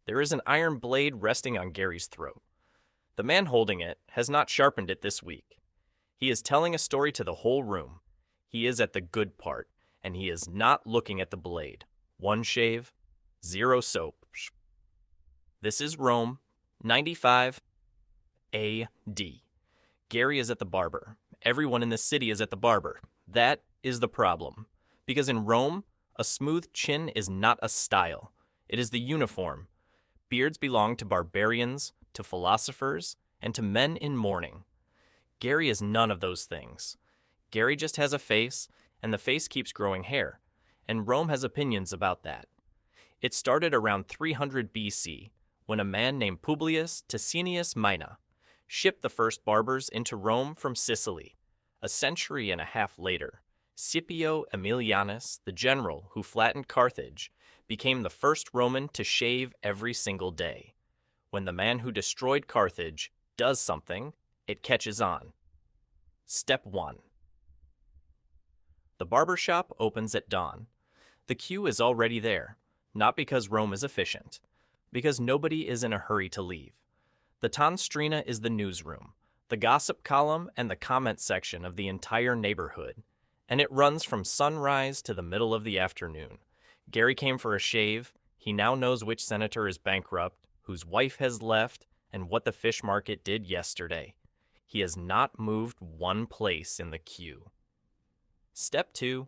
There is an iron blade resting on Gary's throat. The man holding it has not sharpened it this week. He is telling a story to the whole room. He is at the good part, and he is not looking at the blade. 1 shave, 0 soap. This is Rome, 95 A.D. Gary is at the barber. Everyone in this city is at the barber. That is the problem. Because in Rome, a smooth chin is not a style. It is the uniform. Beards belong to barbarians, to philosophers, and to men in mourning. Gary is none of those things. Gary just has a face, and the face keeps growing hair, and Rome has opinions about that. It started around 300 BC, when a man named Publius Ticinius Mina shipped the first barbers into Rome from Sicily. A century and a half later, Scipio Aemilianus, the general who flattened Carthage, became the first Roman to shave every single day. When the man who destroyed Carthage does something, it catches on. Step 1. The barber shop opens at dawn. The queue is already there, not because Rome is efficient, because nobody is in a hurry to leave. The tonstrina is the newsroom, the gossip column and the comment section of the entire neighborhood, and it runs from sunrise to the middle of the afternoon. Gary came for a shave. He now knows which senator is bankrupt, whose wife has left, and what the fish market did yesterday. He has not moved one place in the queue. Step 2.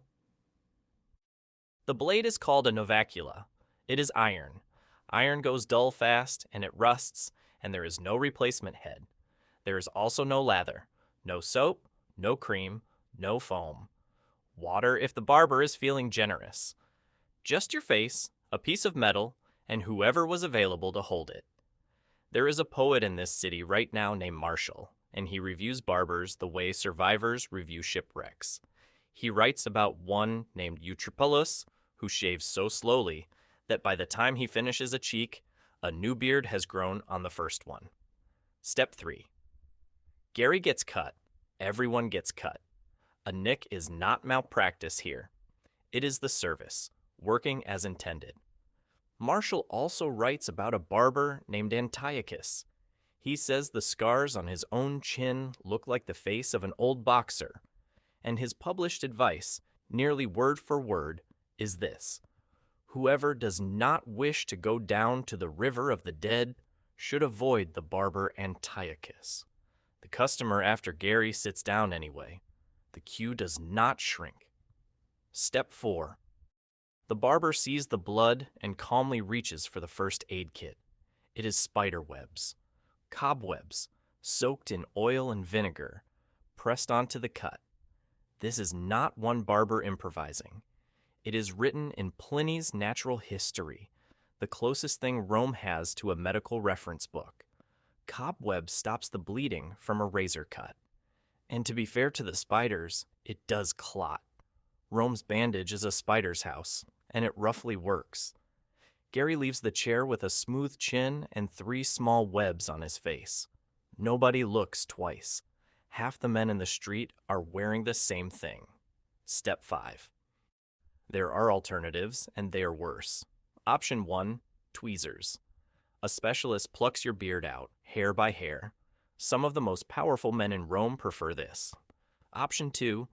The blade is called a novacula. It is iron. Iron goes dull fast, and it rusts, and there is no replacement head. There is also no lather, no soap, no cream, no foam. Water if the barber is feeling generous. Just your face, a piece of metal, and whoever was available to hold it. There is a poet in this city right now named Marshall, and he reviews barbers the way survivors review shipwrecks. He writes about one named Eutripulus, who shaves so slowly that by the time he finishes a cheek, a new beard has grown on the first one. Step 3. Gary gets cut. Everyone gets cut. A nick is not malpractice here. It is the service, working as intended. Marshall also writes about a barber named Antiochus. He says the scars on his own chin look like the face of an old boxer, and his published advice, nearly word for word, is this: whoever does not wish to go down to the river of the dead should avoid the barber Antiochus. The customer after Gary sits down anyway. The queue does not shrink. Step 4. The barber sees the blood and calmly reaches for the first aid kit. It is spider webs, cobwebs, soaked in oil and vinegar, pressed onto the cut. This is not one barber improvising. It is written in Pliny's Natural History, the closest thing Rome has to a medical reference book. Cobweb stops the bleeding from a razor cut. And to be fair to the spiders, it does clot. Rome's bandage is a spider's house, and it roughly works. Gary leaves the chair with a smooth chin and 3 small webs on his face. Nobody looks twice. Half the men in the street are wearing the same thing. Step 5. There are alternatives, and they are worse. Option 1, tweezers. A specialist plucks your beard out, hair by hair. Some of the most powerful men in Rome prefer this. Option 2,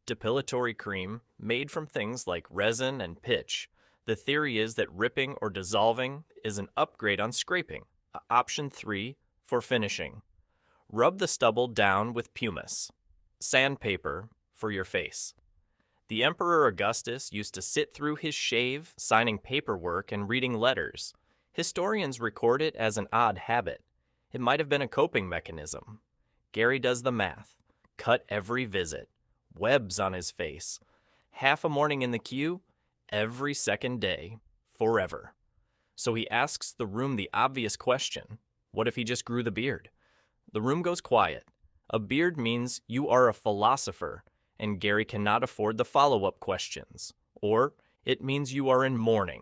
depilatory cream, made from things like resin and pitch. The theory is that ripping or dissolving is an upgrade on scraping. Option 3, for finishing. Rub the stubble down with pumice. Sandpaper for your face. The Emperor Augustus used to sit through his shave, signing paperwork and reading letters. Historians record it as an odd habit. It might have been a coping mechanism. Gary does the math. Cut every visit. Webs on his face. Half a morning in the queue, every second day, forever. So he asks the room the obvious question: what if he just grew the beard? The room goes quiet. A beard means you are a philosopher, and Gary cannot afford the follow-up questions. Or it means you are in mourning,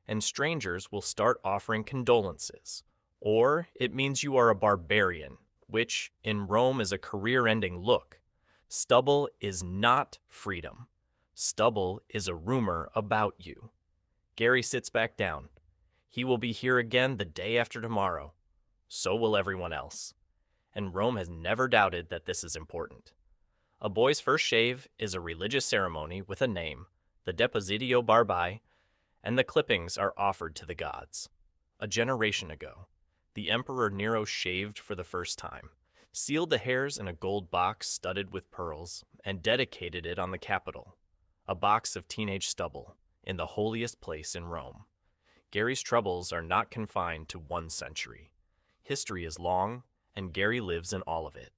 and strangers will start offering condolences. Or it means you are a barbarian, which in Rome is a career-ending look. Stubble is not freedom. Stubble is a rumor about you. Gary sits back down. He will be here again the day after tomorrow. So will everyone else. And Rome has never doubted that this is important. A boy's first shave is a religious ceremony with a name, the depositio barbae, and the clippings are offered to the gods. A generation ago, the Emperor Nero shaved for the first time, sealed the hairs in a gold box studded with pearls, and dedicated it on the Capitol, a box of teenage stubble, in the holiest place in Rome. Gary's troubles are not confined to 1 century. History is long, and Gary lives in all of it.